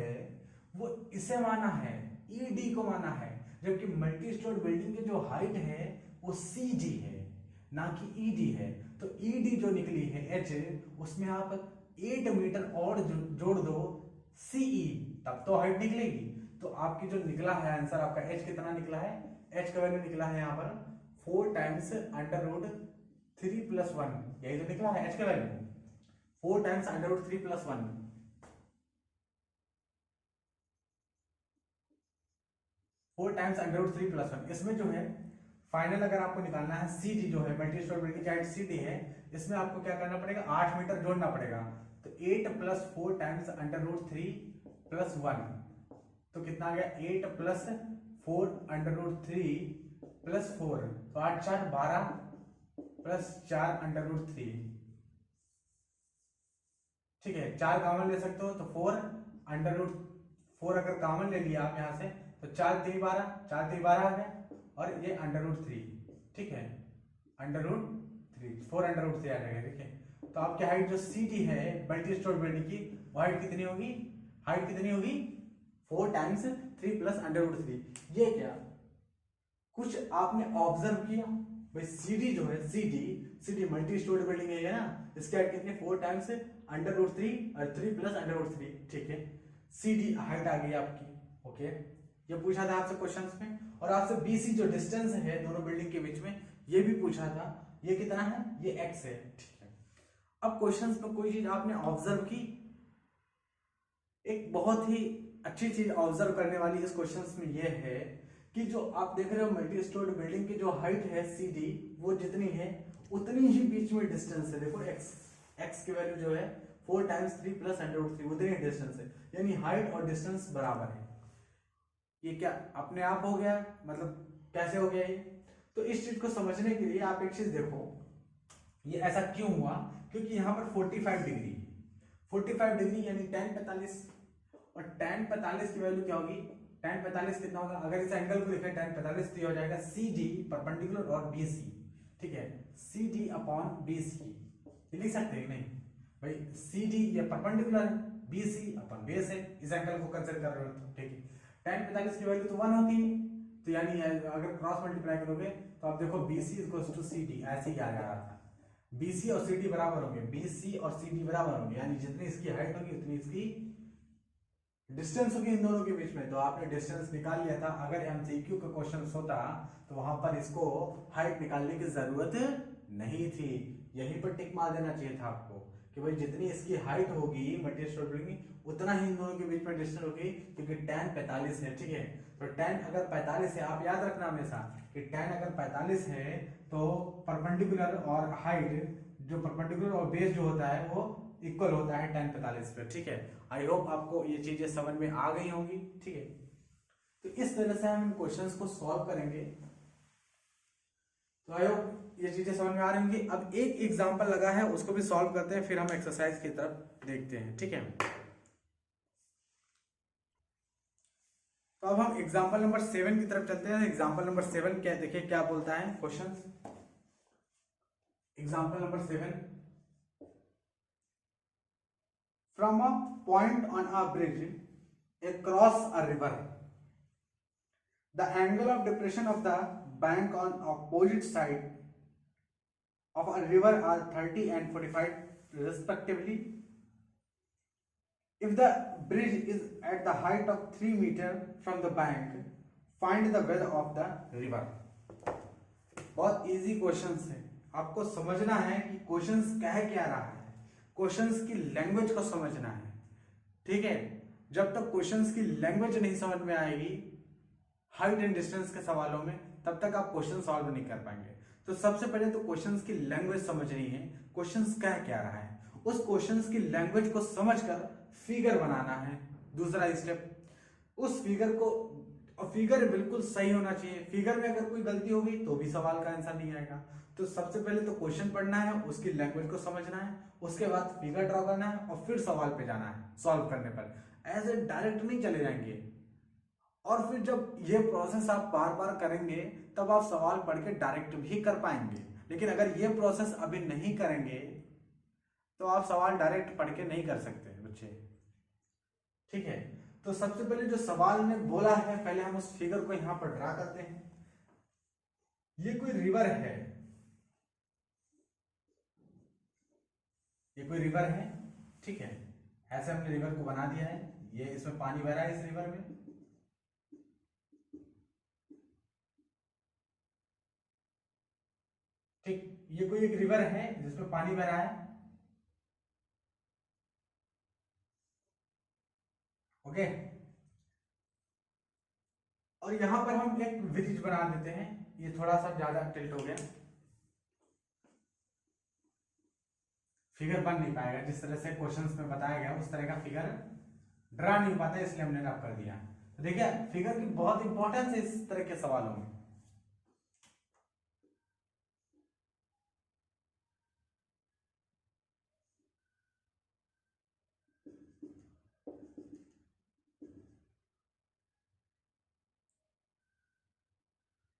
वो इसे माना है, ED को माना है, जबकि मल्टी स्टोर बिल्डिंग की जो हाइट है वो CG है ना कि ED है। तो ED जो निकली है h, उसमें आप 8 मीटर और जोड़ दो CE, तब तो हाइट निकलेगी। तो आपकी जो निकला है आंसर आपका h कितना निकला है, h का वैल्यू निकला है यहाँ पर 4 टाइम्स √3 प्लस 1, यही तो निकला है h का value, 4 times √3 plus 1, 4 times √3 plus 1। इसमें जो है फाइनल अगर आपको निकालना है CD जो है मल्टी स्टोर बिल्डिंग की हाइट CD है, इसमें आपको क्या करना पड़ेगा, 8 मीटर जोड़ना पड़ेगा। तो 8 प्लस 4 टाइम्स √3 प्लस 1, तो कितना आ गया 8 प्लस 4 √3 प्लस 4, तो 8 4 12 प्लस 4 √3, ठीक है। 4 कॉमन ले सकते हो तो 4 अगर कॉमन ले लिया आप यहाँ से तो 4 3 12 आ गया, और ये √3, ठीक है, √3 4 अंडर रूट 3 आ जाएगा। ठीक है, तो आपकी हाइट जो सी डी है मल्टी स्टोर बिल्डिंग की, वो हाइट कितनी होगी? हाइट कितनी होगी? 4 टाइम्स 3 प्लस अंडर रूट 3। ये क्या कुछ आपने ऑब्जर्व किया भाई? सीडी जो है, सीडी मल्टी स्टोरी बिल्डिंग है ना, इसकी हाइट कितनी? 4 टाइम्स अंडर रूट 3 और 3 प्लस अंडर रूट 3। ठीक है, सीडी हाइट आ गई आपकी। ओके, ये पूछा था आपसे क्वेश्चंस में। और आपसे बीसी जो डिस्टेंस है दोनों बिल्डिंग के बीच में, ये भी पूछा था। ये कितना है? ये एक्स है। ठीक है, अब क्वेश्चंस में कोई चीज आपने ऑब्जर्व की, एक बहुत ही अच्छी चीज ऑब्जर्व करने वाली इस क्वेश्चंस में ये है कि जो आप देख रहे हो मल्टी स्टोरी बिल्डिंग की जो हाइट है सीडी, वो जितनी है उतनी ही बीच में डिस्टेंस है। देखो एक्स की वैल्यू जो है 4 टाइम्स 3 प्लस अंडर रूट 3, उतनी ही डिस्टेंस है, यानी हाइट और डिस्टेंस बराबर है। ये क्या अपने आप हो गया? मतलब कैसे हो गया ये? तो इस चीज को समझने के लिए आप एक चीज देखो, ये ऐसा क्यों हुआ? क्योंकि यहाँ पर 45 डिग्री, 45 डिग्री यानी tan 45, और tan 45 की वैल्यू क्या होगी? tan 45 कितना होगा? अगर इस एंगल को देखें tan 45 तो हो जाएगा CD परपेंडिकुलर और BC। ठीक है, CD अपॉन BC लिख सकते हैं नहीं भाई? CD ये परपेंडिकुलर है, BC अपॉन बेस है, इस एंगल को कंसीडर कर रहे हो तो। ठीक है, tan 45 की वैल्यू तो 1 होती है, तो यानी अगर क्रॉस मल्टीप्लाई करोगे तो आप देखो BC इक्वल्स टू CD, ऐसे ही आ जा रहा था। BC और CD बराबर होंगे, BC और CD बराबर होंगे, यानी जितनी इसकी हाइट होगी उतनी इसकी डिस्टेंस होगी इन दोनों के बीच में। तो आपने डिस्टेंस निकाल लिया था। अगर एमसीक्यू का क्वेश्चन होता तो वहां पर इसको हाइट निकालने की जरूरत नहीं थी, यहीं पर टिक मार देना चाहिए था आपको कि भाई जितनी इसकी हाइट होगी मल्टी स्टोरी बिल्डिंग, उतना ही इन दोनों के बीच में डिस्टेंस होगी, क्योंकि tan 45 है। ठीक है, तो tan अगर 45 है, आप याद रखना हमेशा कि tan अगर 45 है तो परपेंडिकुलर और हाइट, जो परपेंडिकुलर और बेस जो होता है वो इक्वल होता है tan 45 पे। ठीक है, आई होप आपको ये चीजें समझ में आ गई होंगी। ठीक है, तो इस तरह से हम इन क्वेश्चंस को सॉल्व करेंगे। तो आई होप ये चीजें समझ में आ रही होंगी। अब एक एग्जांपल लगा है, उसको भी सॉल्व करते हैं, फिर हम एक्सरसाइज की तरफ देखते हैं। ठीक है, तो अब हम एग्जांपल नंबर 7 की तरफ चलते हैं। एग्जांपल नंबर 7 क्या, देखिए क्या बोलता है question. Example number 7, from a point on a bridge across a river, the angle of depression of the bank on opposite side of a river are 30 and 45 respectively. If the bridge is at the height of 3 meters from the bank, find the width of the river. बहुत easy questions है, आपको समझना है कि questions कह क्या रहा है, क्वेश्चंस की लैंग्वेज को समझना है। ठीक है, जब तक क्वेश्चंस की लैंग्वेज नहीं समझ में आएगी हाइट एंड डिस्टेंस के सवालों में, तब तक आप क्वेश्चन सॉल्व नहीं कर पाएंगे। तो सबसे पहले तो क्वेश्चंस की लैंग्वेज समझनी है, क्वेश्चंस कह क्या रहा है, उस क्वेश्चंस की लैंग्वेज को समझकर फिगर बनाना है। दूसरा स्टेप, उस फिगर को, फिगर बिल्कुल सही होना चाहिए, फिगर में अगर कोई गलती होगी तो भी सवाल का आंसर नहीं आएगा। तो सबसे पहले तो क्वेश्चन पढ़ना है, उसकी लैंग्वेज को समझना है, उसके बाद फिगर ड्रॉ करना है और फिर सवाल पे जाना है सॉल्व करने पर। ऐसे डायरेक्ट नहीं चले जाएंगे, और फिर जब ये प्रोसेस आप बार बार करेंगे तब आप सवाल पढ़ के डायरेक्ट भी कर पाएंगे। लेकिन अगर ये प्रोसेस अभी नहीं करेंगे तो आप सवाल डायरेक्ट पढ़ के नहीं कर सकते बच्चे। ठीक है, तो सबसे पहले जो सवाल ने बोला है, पहले हम उस फिगर को यहां पर ड्रा करते हैं। ये कोई रिवर है, ये कोई रिवर है। ठीक है, ऐसे हमने रिवर को बना दिया है, ये इसमें पानी बह रहा है इस रिवर में। ठीक, ये कोई एक रिवर है जिसमें पानी बह रहा है। ओके, और यहां पर हम एक ब्रिज बना देते हैं, ये थोड़ा सा ज्यादा टिल्ट हो गया, फिगर बन नहीं पाएगा जिस तरह से क्वेश्चंस में बताया गया, उस तरह का फिगर ड्रा नहीं पाता, इसलिए हमने रफ कर दिया। तो देखिए फिगर की बहुत इंपॉर्टेंस है इस तरह के सवालों में।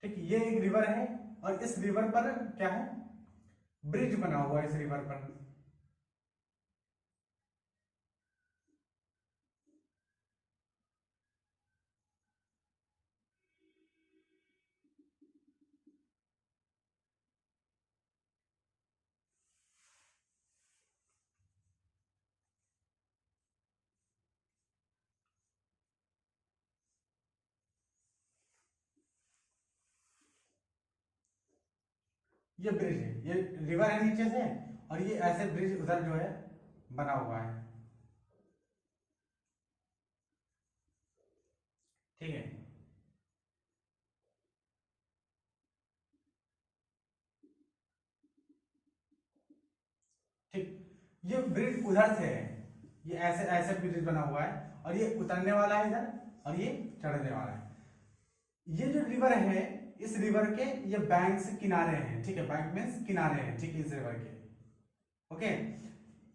ठीक, ये एक रिवर है और इस रिवर पर क्या है, ब्रिज बना हुआ है इस रिवर पर। ये ब्रिज है, ये रिवर है नीचे से, और ये ऐसे ब्रिज उधर जो है बना हुआ है। ठीक है, ठीक, ये ब्रिज उधर से है, ये ऐसे ऐसे ब्रिज बना हुआ है, और ये उतरने वाला है इधर, और ये चढ़ने वाला है। ये जो रिवर है, इस रिवर के ये बैंक से किनारे हैं, ठीक है, बैंक में किनारे हैं, ठीक है, इस रिवर के। ओके,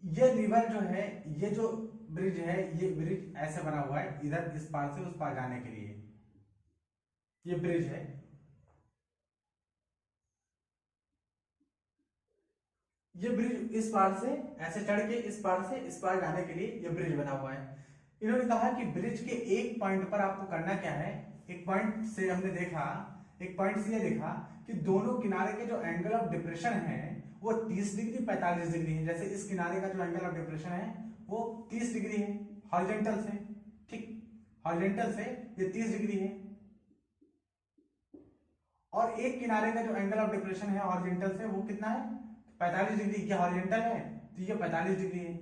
ये रिवर जो है, ये जो ब्रिज है, ये ब्रिज ऐसे बना हुआ है इधर इस पार से उस पार जाने के लिए, ये ब्रिज है। ये ब्रिज इस पार से ऐसे चढ़ के इस पार से इस पार जाने के लिए ये ब्रिज बना हुआ है। इन्होंने कहा कि ब्रिज के एक पॉइंट पर आपको करना क्या है, एक पॉइंट से हमने देखा, एक पॉइंट से ये देखा कि दोनों किनारे के जो एंगल ऑफ डिप्रेशन है वो 30 डिग्री 45 डिग्री है। जैसे इस किनारे का जो एंगल ऑफ डिप्रेशन है वो 30 डिग्री है हॉरिजॉन्टल से, ठीक, हॉरिजॉन्टल से ये 30 डिग्री है, और एक किनारे का जो एंगल ऑफ डिप्रेशन है हॉरिजॉन्टल से वो कितना है, 45 डिग्री। क्या हॉरिजॉन्टल है तो ये 45 डिग्री है,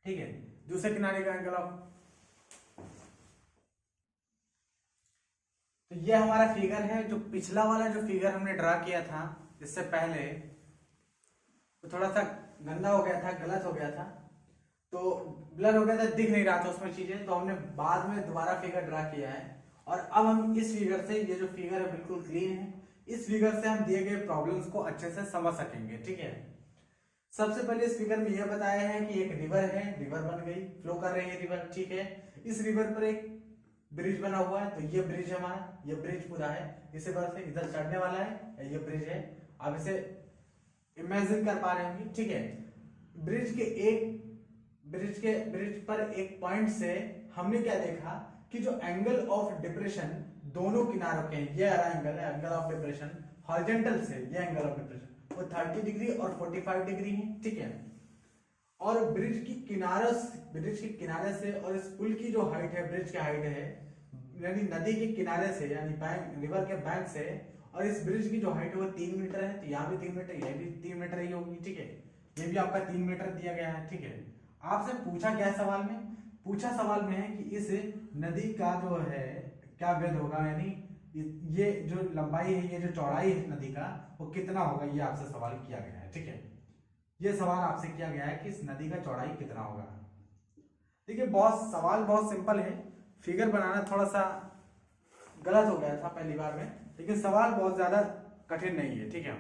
ठीक है। दूसरे किनारे का एंगल ऑफ, तो ये हमारा फिगर है। जो पिछला वाला जो फिगर हमने ड्रा किया था इससे पहले, तो थोड़ा सा गंदा हो गया था, गलत हो गया था, तो ब्लर हो गया था, दिख नहीं रहा था उसमें चीजें, तो हमने बाद में दोबारा फिगर ड्रा किया है। और अब हम इस फिगर से, ये जो फिगर है बिल्कुल क्लीन है, इस फिगर से हम दिए गए प्रॉब्लम्स को अच्छे से समझ सकेंगे, ठीक है। सबसे पहले इस फिगर में यह बताया है कि एक रिवर है, रिवर बन गई, फ्लो कर रही है रिवर, ठीक है। इस रिवर पर एक ब्रिज बना हुआ है, तो ये ब्रिज है हमारा, ये ब्रिज पूरा है, इसे पर से इधर चढ़ने वाला है, ये ब्रिज है। आप इसे इमेजिन कर पा रहे होंगे, ठीक है। ब्रिज पर एक पॉइंट से हमने क्या देखा कि जो एंगल ऑफ डिप्रेशन दोनों किनारों के, ये एंगल है, एंगल ऑफ डिप्रेशन हॉरिजॉन्टल से, ये एंगल ऑफ डिप्रेशन वो 30 डिग्री और 45 डिग्री है, ठीक है। और ब्रिज के किनारे से और इस पुल की जो हाइट है, ब्रिज की हाइट है, यानी नदी के किनारे से, यानी बैंक, रिवर के बैंक से, और इस ब्रिज की जो हाइट है वो 3 मीटर है, तो यहाँ भी 3 मीटर, ये भी 3 मीटर ही होगी, ठीक है। ये भी आपका 3 मीटर दिया गया है, ठीक है। आपसे पूछा क्या सवाल में, पूछा सवाल में है कि इस नदी का जो है क्या वेध होगा, यानी ये जो लंबाई है, ये जो चौड़ाई है नदी का वो कितना होगा, ये आपसे सवाल किया गया है, ठीक है। ये सवाल आपसे किया गया है कि इस नदी का चौड़ाई कितना होगा। देखिए बहुत सवाल बहुत सिंपल है, फिगर बनाना थोड़ा सा गलत हो गया था पहली बार में, लेकिन सवाल बहुत ज्यादा कठिन नहीं है, ठीक है।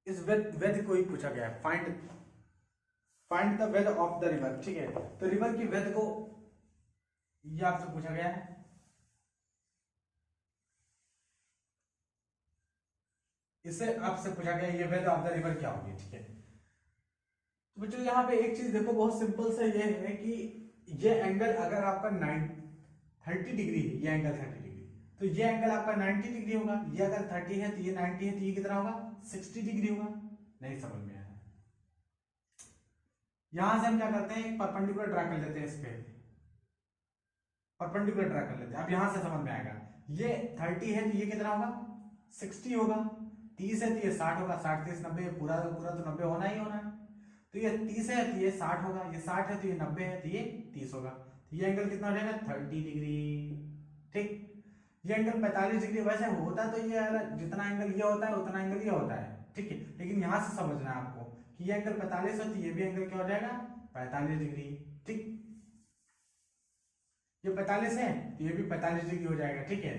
इस वेध को ही पूछा गया है, फाइंड द वेध ऑफ द रिवर, ठीक है। तो रिवर की वेध को ये आपसे पूछा गया है। इससे आपसे पूछा गया ये वेध ऑफ द रिवर क्या होगी, ठीक है। तो बच्चों यहाँ पे एक चीज देखो, बहुत सिंपल सा ये है कि ये एंगल अगर आपका 30 डिग्री है, ये एंगल 30 डिग्री, तो ये एंगल आपका 90 डिग्री होगा। ये अगर 30 है तो ये 90 है, तो ये कितना होगा, 60 डिग्री होगा। नहीं समझ में आया, यहां से हम क्या करते हैं, एक परपेंडिकुलर ड्रा कर लेते हैं, इस पे परपेंडिकुलर ड्रा कर लेते हैं। अब यहां से समझ में आएगा, ये 30 है तो ये कितना होगा, 60 होगा। 30 है तो ये 60 होगा, 60 30 90, पूरा पूरा तो 90 होना ही होना है। तो ये 30 है तो ये 60 होगा, ये 60 है तो ये 90 है तो ये 30 होगा। तो ये एंगल कितना हो जाएगा, 30 डिग्री, ठीक। ये एंगल 45 डिग्री वैसे होता तो ये जितना एंगल ये होता है उतना एंगल ये होता है, ठीक है। लेकिन यहां से समझना है आपको कि ये एंगल 45 है तो ये भी एंगल क्या हो जाएगा, 45 डिग्री, ठीक। ये 45 है तो ये भी 45 डिग्री हो जाएगा, ठीक है,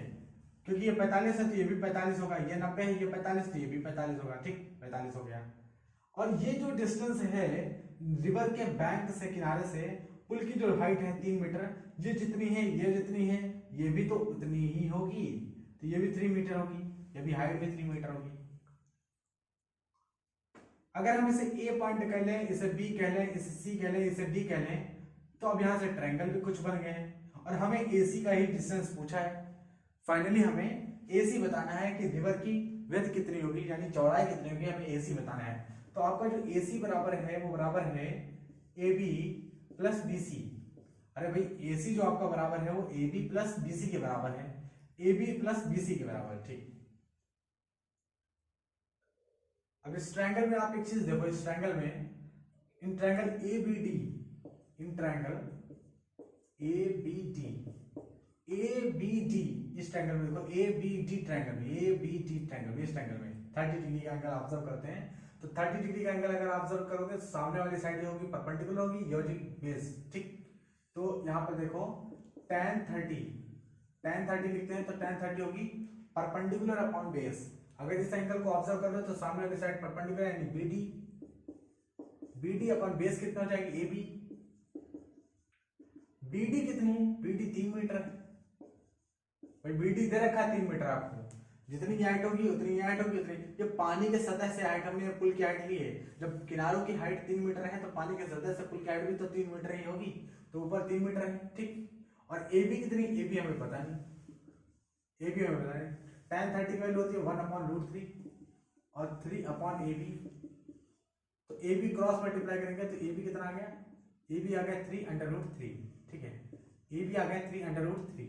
क्योंकि ये 45 है तो ये भी 45 होगा, ये 90 है ये 45 तो ये भी 45 होगा, ठीक, 45 हो गया। और ये जो डिस्टेंस है रिवर के बैंक से, किनारे से, पुल की जो हाइट है 3 मीटर, ये जितनी है ये जितनी है ये भी तो उतनी ही होगी, तो ये भी 3 मीटर होगी, ये भी हाइट भी 3 मीटर होगी। अगर हम इसे ए पॉइंट कह लें, इसे बी कह लें, इसे सी कह लें, इसे डी कह लें, तो अब यहां से ट्रायंगल भी कुछ बन गए हैं और हमें एसी का ही डिस्टेंस पूछा है। फाइनली हमें एसी बताना है कि रिवर की विड्थ कितनी होगी, यानी चौड़ाई कितनी होगी, हमें एसी बताना है। तो आपका जो एसी बराबर है वो बराबर है A B plus B C. अरे भाई एसी जो आपका बराबर है वो A B plus B C के बराबर है, A B plus B C के बराबर, ठीक। अब इस ट्रायंगल में आप एक चीज देखो, इस ट्रायंगल में, in triangle A B D, in triangle A B D, A B D, इस ट्रायंगल में देखो ए बी डी ट्रायंगल में, ए बी डी ट्रायंगल में, इस ट्रायंगल में 30 डिग्री का एंगल ऑब्जर्व करते हैं। तो 30 डिग्री का एंगल अगर ऑब्जर्व करोगे तो सामने वाली साइड होगी परपेंडिकुलर होगी, ये होगी बेस, ठीक। तो यहाँ पर देखो tan 30 लिखते हैं, तो tan 30 होगी परपेंडिकुलर अपॉन बेस। अगर इस एंगल को ऑब्जर्व कर लो तो सामने वाली साइड परपेंडिकुलर यानी BD अपॉन बेस कितना हो जाएगी AB। BD कितनी है, BD 3 मीटर है भाई, BD दे रखा है 3 मीटर आपको, जितनी हाइट होगी उतनी हाइट होगी उतनी। ये पानी के सतह से हाइट, हमने पुल की हाइट ली है, जब किनारों की हाइट 3 मीटर है तो पानी के सतह से पुल की हाइट भी तो 3 मीटर ही होगी, तो ऊपर 3 मीटर है, ठीक। और AB कितनी, AB हमें पता नहीं, AB हमें पता नहीं। tan 30 की वैल्यू होती है 1/√3 और 3 अपॉन AB, तो AB क्रॉस मल्टीप्लाई करेंगे तो AB कितना आ गया, AB आ गया 3/√3, ठीक है, AB आ गया 3/√3।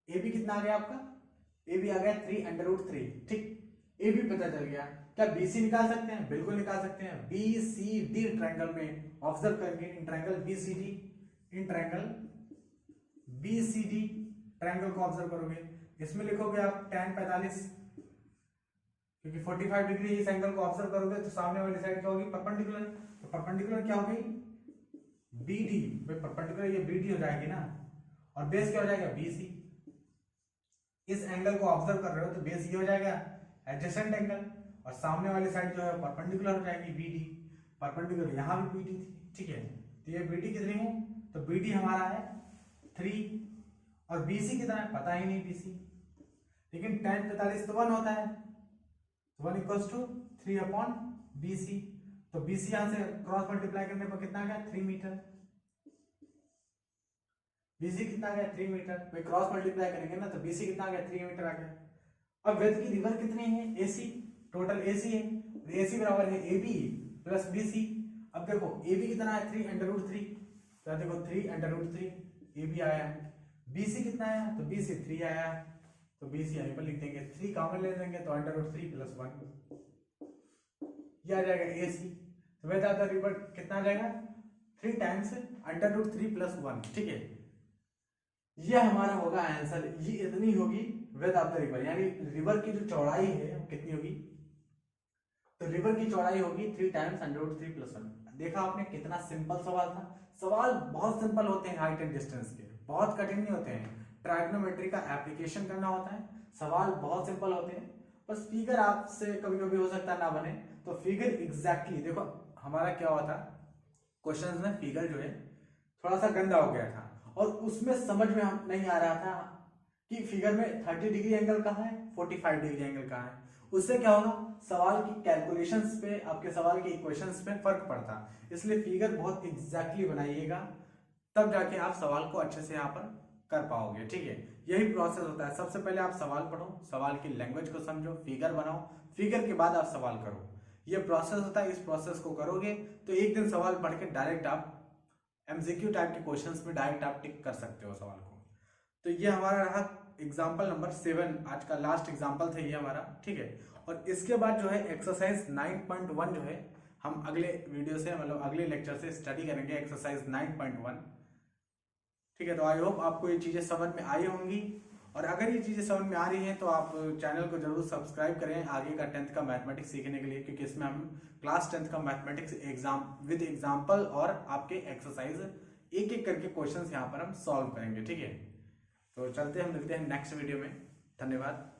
AB कितना आ गया आपका, AB आ गया 3/√3, ठीक। AB पता चल गया। क्या BC निकाल सकते हैं, बिल्कुल निकाल सकते हैं। BCD ट्रायंगल में ऑब्जर्व करेंगे, in triangle BCD, in triangle BCD triangle को ऑब्जर्व करोगे, इसमें लिखोगे आप tan 45, क्योंकि 45 डिग्री इस एंगल को ऑब्जर्व करोगे तो सामने वाली साइड क्या होगी, परपेंडिकुलर। तो परपेंडिकुलर क्या होगी, BD, भाई परपेंडिकुलर ये BD हो जाएगी ना, और बेस क्या हो जाएगा BC। इस एंगल को ऑब्जर्व कर रहे हो तो बेस ये हो जाएगा एडजेसेंट एंगल, और सामने वाली साइड जो है परपेंडिकुलर हो जाएगी BD, परपेंडिकुलर यहाँ भी BD थी, ठीक है। तो ये BD कितनी है, तो BD हमारा है 3, और BC कितना है पता ही नहीं BC, लेकिन tan 45 तो 1 होता है, 1 = 3 अपॉन BC। तो BC यहां से क्रॉस मल्टीप्लाई करने पर कितना आ गया, 3 मीटर। BC कितना आ गया, 3 मीटर। भाई क्रॉस मल्टीप्लाई करेंगे ना तो BC कितना आ गया, 3 मीटर आ गया। अब विड्थ की रिवर कितनी है, AC, टोटल AC है, AC बराबर है AB प्लस BC। अब देखो AB कितना है 3/√3, तो देखो 3/√3 AB आया। BC कितना आया, तो BC 3 आया, तो BC यहीं पर लिख देंगे, 3 कॉमन ले देंगे तो √3 + 1, ये आ जाएगा AC। तो विड्थ ऑफ द रिवर कितना आ जाएगा, 3 टाइम्स √3 + 1, ठीक है। ये हमारा होगा आंसर, ये इतनी होगी विड्थ ऑफ द रिवर, यानी रिवर की जो चौड़ाई है वो कितनी होगी, तो रिवर की चौड़ाई होगी 3 टाइम्स √3 + 1। देखा आपने कितना सिंपल सवाल था। सवाल बहुत सिंपल होते हैं हाइट एंड डिस्टेंस के, बहुत कठिन नहीं होते हैं। ट्राइगोनोमेट्री का एप्लीकेशन करना होता है, सवाल बहुत सिंपल होते हैं, बस फिगर आपसे कभी कभी हो सकता है ना बने, तो फिगर एग्जैक्टली देखो हमारा क्या हुआ था, क्वेश्चन में फिगर जो है थोड़ा सा गंदा हो गया था और उसमें समझ में हम नहीं आ रहा था कि फिगर में 30 डिग्री एंगल कहाँ है, 45 डिग्री एंगल कहाँ है। उससे क्या होगा, सवाल की कैलकुलेशंस पे, आपके सवाल के इक्वेशंस पे फर्क पड़ता। इसलिए फिगर बहुत एग्जैक्टली बनाइएगा, तब जाके आप सवाल को अच्छे से यहाँ पर कर पाओगे, ठीक है। यही प्रोसेस होता है, सबसे पहले आप सवाल पढ़ो, सवाल की लैंग्वेज को समझो, फिगर बनाओ, फिगर के बाद आप सवाल करो, ये प्रोसेस होता है। इस प्रोसेस को करोगे तो एक दिन सवाल पढ़ के डायरेक्ट आप MCQ टाइप के क्वेश्चंस में डायरेक्ट आप टिक कर सकते हो सवाल को। तो ये हमारा रहा एग्जाम्पल नंबर 7, आज का लास्ट एग्जाम्पल था ये हमारा, ठीक है। और इसके बाद जो है एक्सरसाइज 9.1 जो है हम अगले वीडियो से, मतलब अगले लेक्चर से स्टडी करेंगे एक्सरसाइज 9.1, ठीक है। तो आई होप आपको ये चीज़ें समझ में आई होंगी, और अगर ये चीज़ें समझ में आ रही हैं तो आप चैनल को जरूर सब्सक्राइब करें आगे का 10th का मैथमेटिक्स सीखने के लिए, क्योंकि इसमें हम क्लास 10th का मैथमेटिक्स एग्जाम विद एग्जाम्पल और आपके एक्सरसाइज एक एक करके क्वेश्चंस यहाँ पर हम सॉल्व करेंगे, ठीक है। तो चलते हम मिलते हैं नेक्स्ट वीडियो में, धन्यवाद।